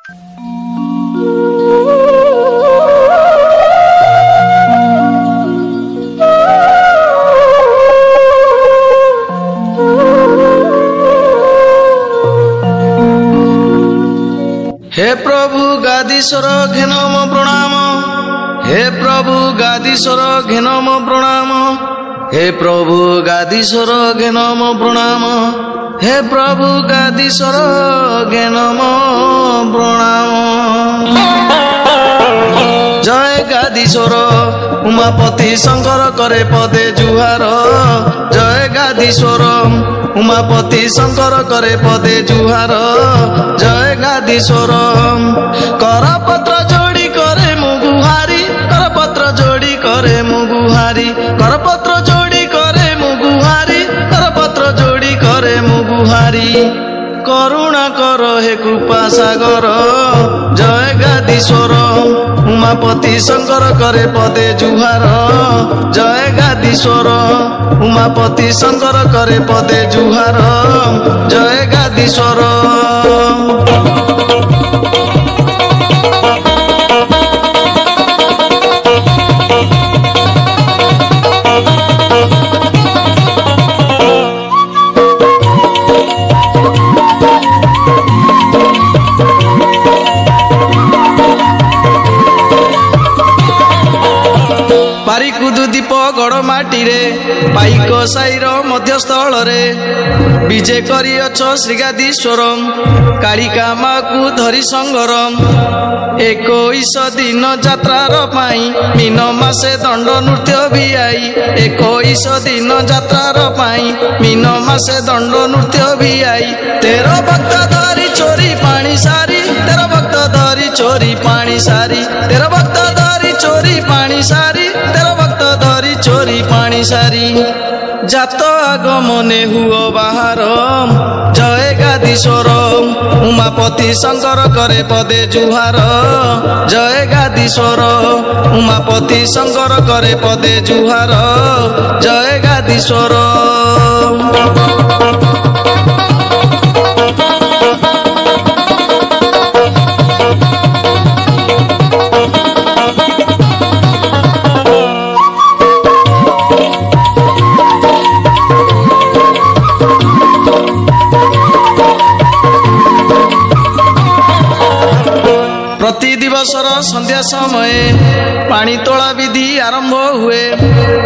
हे प्रभु गादीश्वर घेन मो प्रणाम। हे प्रभु गादीश्वर घेन मो प्रणाम। हे प्रभु गादीश्वर घेन मो प्रणाम। हे प्रभु गादीश्वर घेन मो प्रणाम। जय गादीश्वर उमापति शंकर करे पदे जुहार। जय गादीश्वर उमापति शंकर करे पदे जुहार। जय गादीश्वर करपत्र जोड़ी करे मुगुहारी। करपत्र जोड़ी करे मुगुहारी। करपत्र जोड़ी करे मुगुहारी। करपत्र जोड़ी करे मुगुहारी। करुणा कर हे कृपा सागर। जय गादीश्वर उमापति शंकर करे पदे जुहार। जय गादीश्वर उमापति शंकर करे पदे जुहार। जय गादीश्वर पारिकुदु दीप गड़ माटी रे पाइक साईर मध्यस्थल रे विजय करिअछ श्रीगादीश्वर कालिका माँ को धरी संगरम। 21 दिन यात्रार पाई मीन मासे दंड नृत्य भी आई। 21 दिन यात्रार पाई मीन मासे दंड नृत्य भी आई। 13 भक्त धरी चोरी पानी सारी। 13 भक्त धरी चोरी पानी सारी। 13 भक्त धरी चोरी पानी सारी। 13 भक्त धरी चोरी पानी सारी। जात आगमने हुओ बाहर। जय गादीश्वर उमापति शंकर करे पदे जुहार। जय गादीश्वर उमापति शंकर करे पदे जुहार। जय गादीश्वर प्रति दिवसर संध्या समय पानी तोला विधि आरंभ हुए।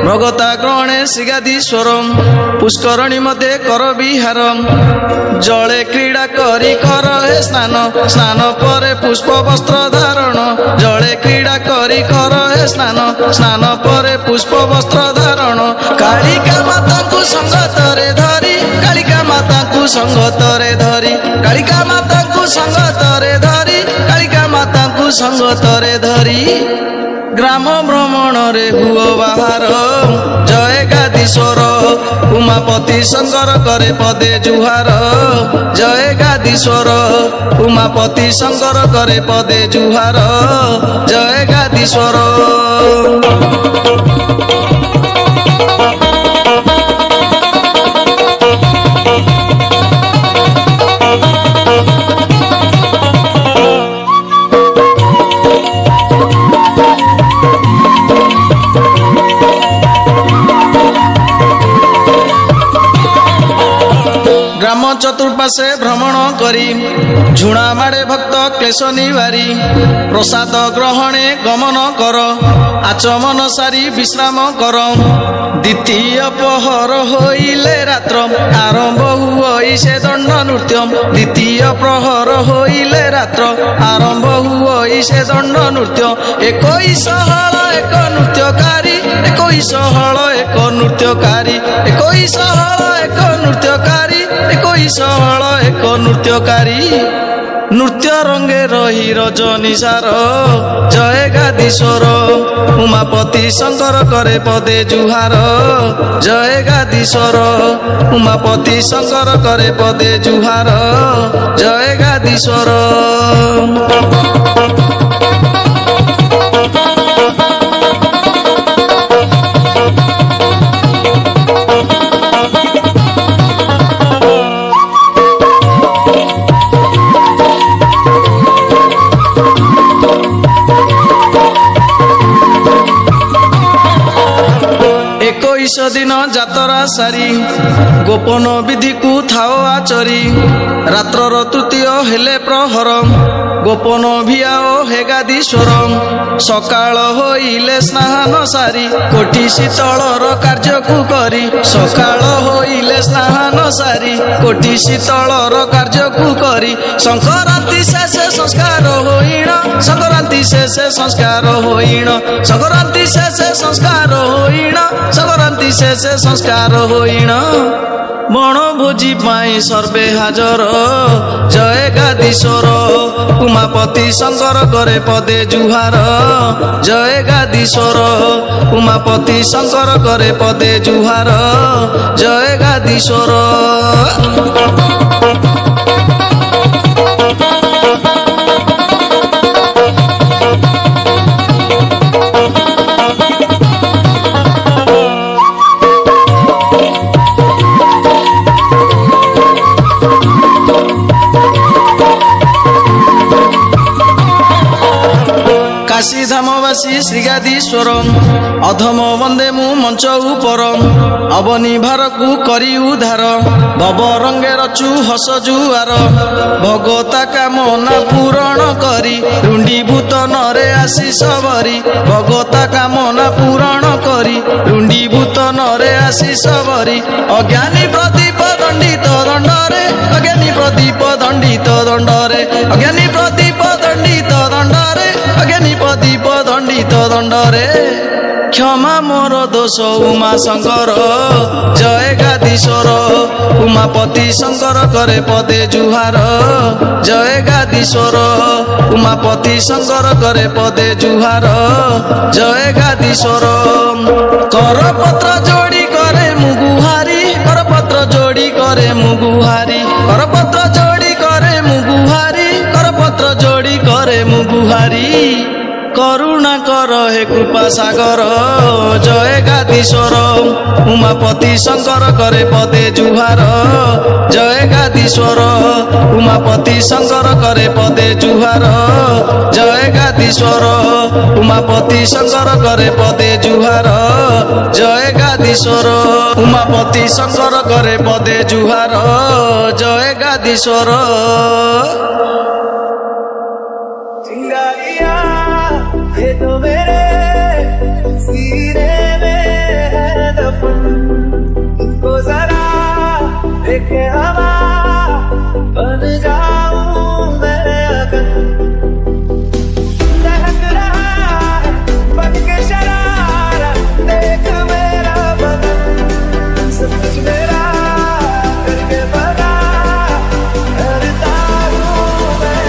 भगता ग्रहणे श्रीगादीश्वर पुष्करणी मध्य कर विहार। जले क्रीड़ा करी कर हे स्नान। स्नान परे पुष्प वस्त्र धारण। जले क्रीड़ा करी कर हे स्नान। स्नान परे पुष्प वस्त्र धारण। कालिका माता को संगतरे धरी। कालिका माता को संगतरे धरी। कालिका माता को संगतरे धरी। कालिका माता को संगतरे धरी ग्राम भ्रमण रे हुओ बाहर। जय गादीश्वर उमापति शंकर करे पदे जुहार। जय गादीश्वर उमापति शंकर करे पदे जुहार। जय गादीश्वर ग्राम चतुर्पाशे भ्रमण करी झुणा माड़े भक्त क्लेश निवारी। प्रसाद ग्रहणे गमन कर आचमन सारी विश्राम कर। द्वितीय पहर होइले रात्र आरंभ हुई से दंड नृत्य। द्वितीय प्रहर होइले रात्र आरंभ हुई से दंड नृत्य। 21 हल एक नृत्यकारी। 21 हल एक नृत्यकारी। 21 हल एक नृत्यकारी। 21 हल एक नृत्यकारी। नृत्य रंगे रही रजनी सार। जय गादीश्वर उमापति शंकर करे पदे जुहार। जय गादीश्वर उमापति शंकर करे पदे जुहार। जय गादीश्वर दिन जातरा सारी गोपन विधि को थाओ आचरी रात्रर तृतीय हेले प्रहर गोपन भियाओ हेगादीश्वर सकाळ होइले स्नान सारी कोटि शीतलर कार्य को करी सकाळ होइले स्नान सारी कोटि शीतलर कार्य को करी संक्रांति शेष संस्कार होइण संक्रांति शेष संस्कार होइण संक्रांति शेष संस्कार होइण संक्रांति शेष संस्कार होइण बण भोजी पाई सर्वे हाजर जय गादीश्वर उमापति शंकर करे पदे जुहार जय गादीश्वर उमापति शंकर करे पदे जुहार जय गादीश्वर। काशी धामवासी श्रीगादीश्वर अधम वंदे मु मंच उपर अवनी भार को करी उधार भव रंगे रचु हस जुआर भगता कामना पूरण करी रुंडीभूत नरे आशीष भरी भगता कामना पूरण करी रुंडीभूत नरे आशीष भरी अज्ञानी प्रदीप दंडित दंडरे अज्ञानी प्रदीप दंडित दंडरे अज्ञानी प्रदीप दंडित दंडरे अज्ञानी प्रदीप दंडित दंडरे क्षमा मोर दोष उमा शंकर जय गादीश्वर उमापति शंकर करे पदे जुहार जय गादीश्वर उमापति शंकर करे पदे जुहार जय गादीश्वर। करपत्र जोड़ी करे मुगुहारी करपत्र जोड़ी करे मुगुहारी करपत्र जोड़ी करे मुगुहारी करपत्र जोड़ी करे मुगुहारी करुणा कर हे कृपा सागर जय गादीश्वर उमापति शंकर करे पदे जुहार जय गादीश्वर उमापति शंकर करे पदे जुहार जय गादीश्वर उमापति शंकर करे पदे जुहार जय गादीश्वर उमापति शंकर करे पदे जुहार जय गादीश्वर। ये तो मेरे सीने में है दफन इनको जरा देखे हवा बन जाऊं मैं अगन दहक रहा है बन के शरारा देख मेरा बदन सब कुछ मेरा करके बना करता हूँ मैं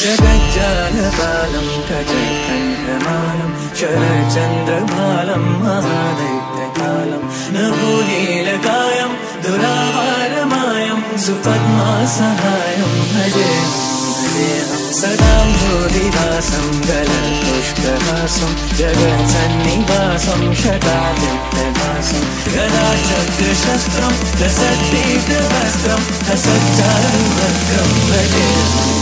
जगज्जालपालं गजकण्ठमालं शरचन्द्रभालं महादैत्यकालं नभोनीलकायं दुरावारमायं सुपद्मासहायं भजेऽहं सदा बोधिदासं गलपुष्पहासं जगत्सन्निवासं शतादित्यभासं गदाचक्रशस्त्रं दशतीर्थवस्त्रं हसच्चारुभद्रं भजेऽहम्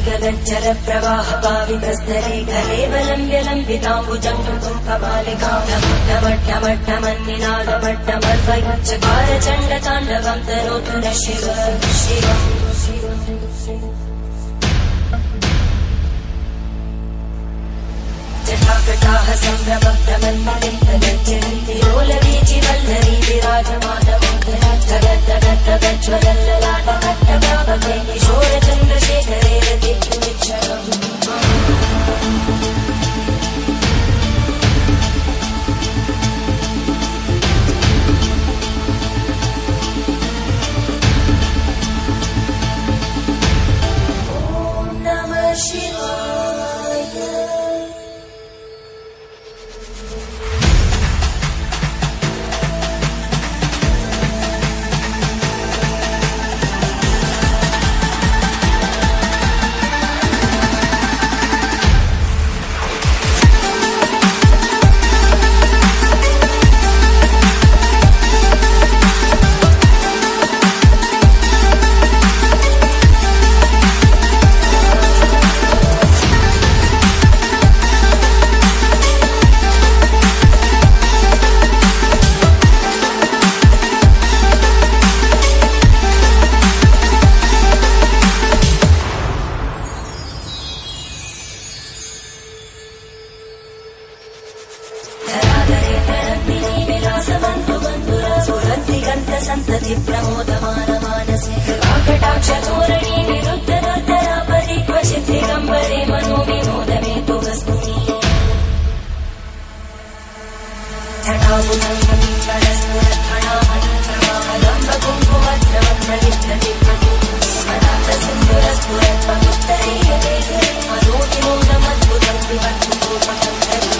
गगज्जल प्रवाह पावितस्तरे कलेवलम्ब्य लम्बिताम्बुजङ्गं कपालिकामट्टमट्टमट्टमन्निनादमट्टमर्वयुच्चकार चण्डताण्डवं तनोतु न शिव शिव जटाकटाः सम्भ्रमभ्रमन्मलिन्दगज्जन्ति लोलवीचि वल्लरी विराजमानमोहनज्ज्वलल्ललाटकट्टभावके किशोरचन्द्रशेखरे रतिर्विच्छलम् ॐ नमः शिवाय। सन्तति प्रमोदमान मानसे कृपाकटाक्ष धोरणी विरुद्ध दुर्धरा परि क्वचित् दिगम्बरे मनो विनोदमे तु वस्तुनि जटाभुजं कपिङ्गलस्फुरत्फणामनुप्रमालम्ब कुङ्कुमद्रवप्रविष्टति मदान्तसिन्दुरस्फुरत्वमुत्तरीयते मनो विनोदमद्भुतं विवक्षुरूपकन्दरी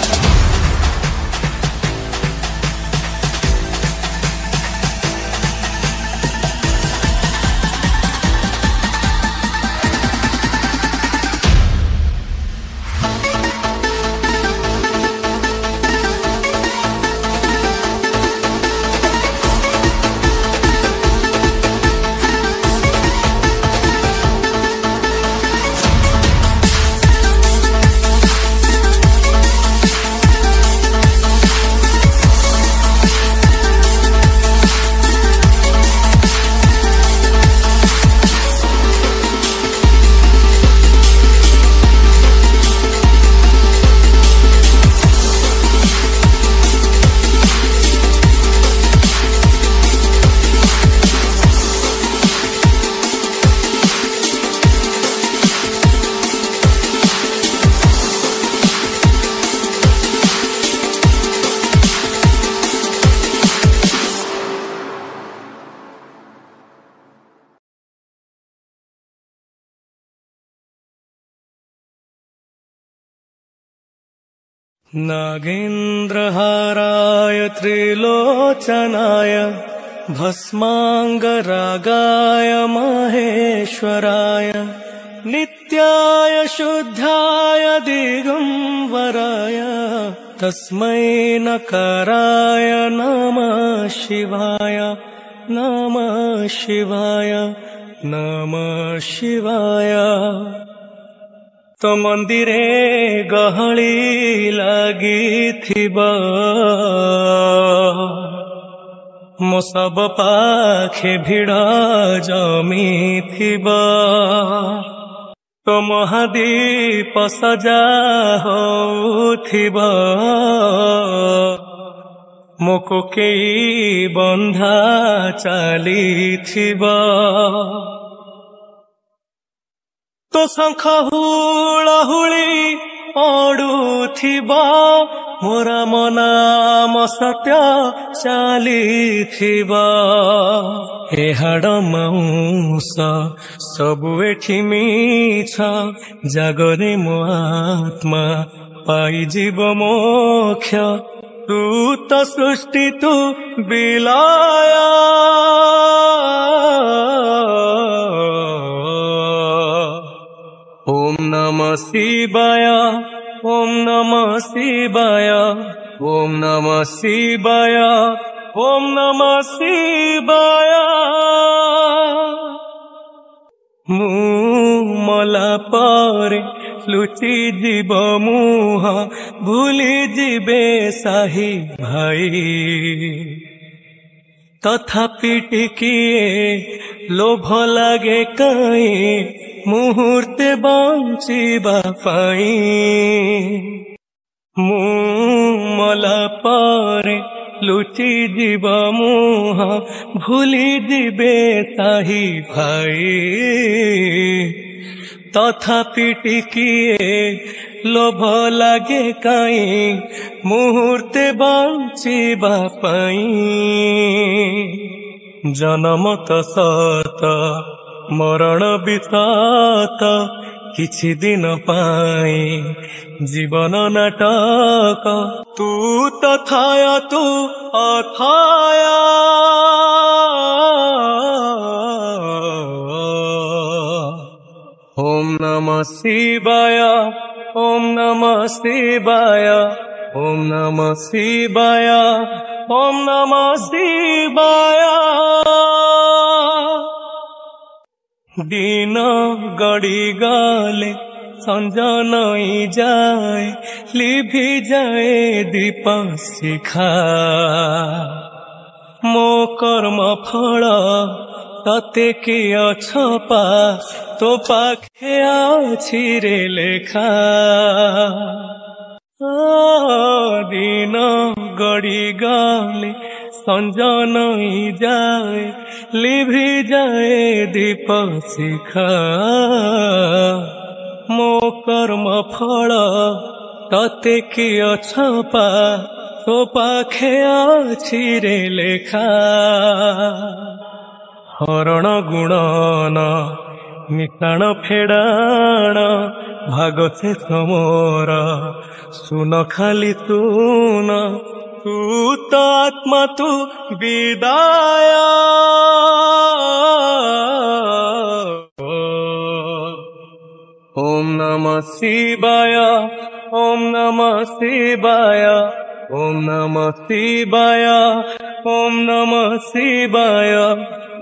नागेन्द्रहाराय त्रिलोचनाय भस्माङ्गरागाय महेश्वराय नित्याय शुद्धाय दिगम्बराय तस्मै नकाराय नमः शिवाय नमः शिवाय नमः शिवाय। तो मंदिरे गहली लागिथिबा मो सब पाखे भिड़ जमीथिबा तो महादीप सजा होथिबा मो कोकेई बंधा चलीथिबा तो शंख हुलाहुली पड़ुथिबा मोरा मनाम सत्य चालिथिबा हे हाड़ माउस सबु एठी मिछ जागरे मो आत्मा पाई जीव मोक्ष तू तो सृष्टि तू बिलाया ओम नमः शिवाय ओम नमः शिवाय ओम नमः शिवाय ओम नमः शिवाय। मला पारे लुचि जीव मुह भूली जीवे साही भाई तथापि टिकिए लोभ लागे काई मुहूर्ते बंचिबा पाई मला पारे लुचि जीव मुह भूली जीवे ताही भाई तथापि टिकिए लोभ लागे काई मुहूर्ते बंचिबा पाई जन्म तो सत मरण बितात किछि दिन पाई जीवन नाटक तू तथाय तू अथाय ओम नमः शिवाय ओम नमः शिवाय ओम नमः शिवाय ओम नमः शिवाय। दिन गड़ी गले संज नई जाए लिभि जाए दीप शिखा मो कर्म फल तते कि अछपा तो पाखे अछि रे लेखा दिन गड़ी गले সঞ্জ নই যায় লিভি যায় দীপ শিখা ମୋ କର୍ମ ଫଳ ତତେ କି ଅଛପା ତୋ ପାଖେ ଅଛି ରେ ଲେଖା ହରଣ ଗୁଣନ ମିଶାଣ ଫେଡ଼ାଣ ଭାଗ ଶେଷ ମୋର ଶୁନ ଖାଲି ତୁନ ତୁ ତ ଆତ୍ମା ତୁ ବିଦାୟ ओम नमः शिवाय ओम नमः शिवाय ओम नमः शिवाय ओम नमः शिवाय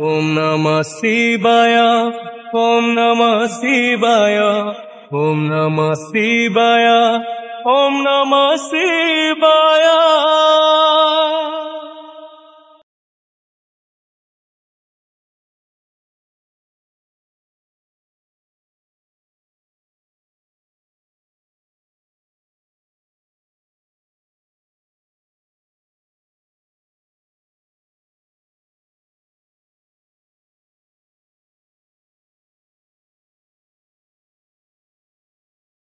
ओम नमः शिवाय ओम नमः शिवाय ओम नमः शिवाय ओम नमः शिवाय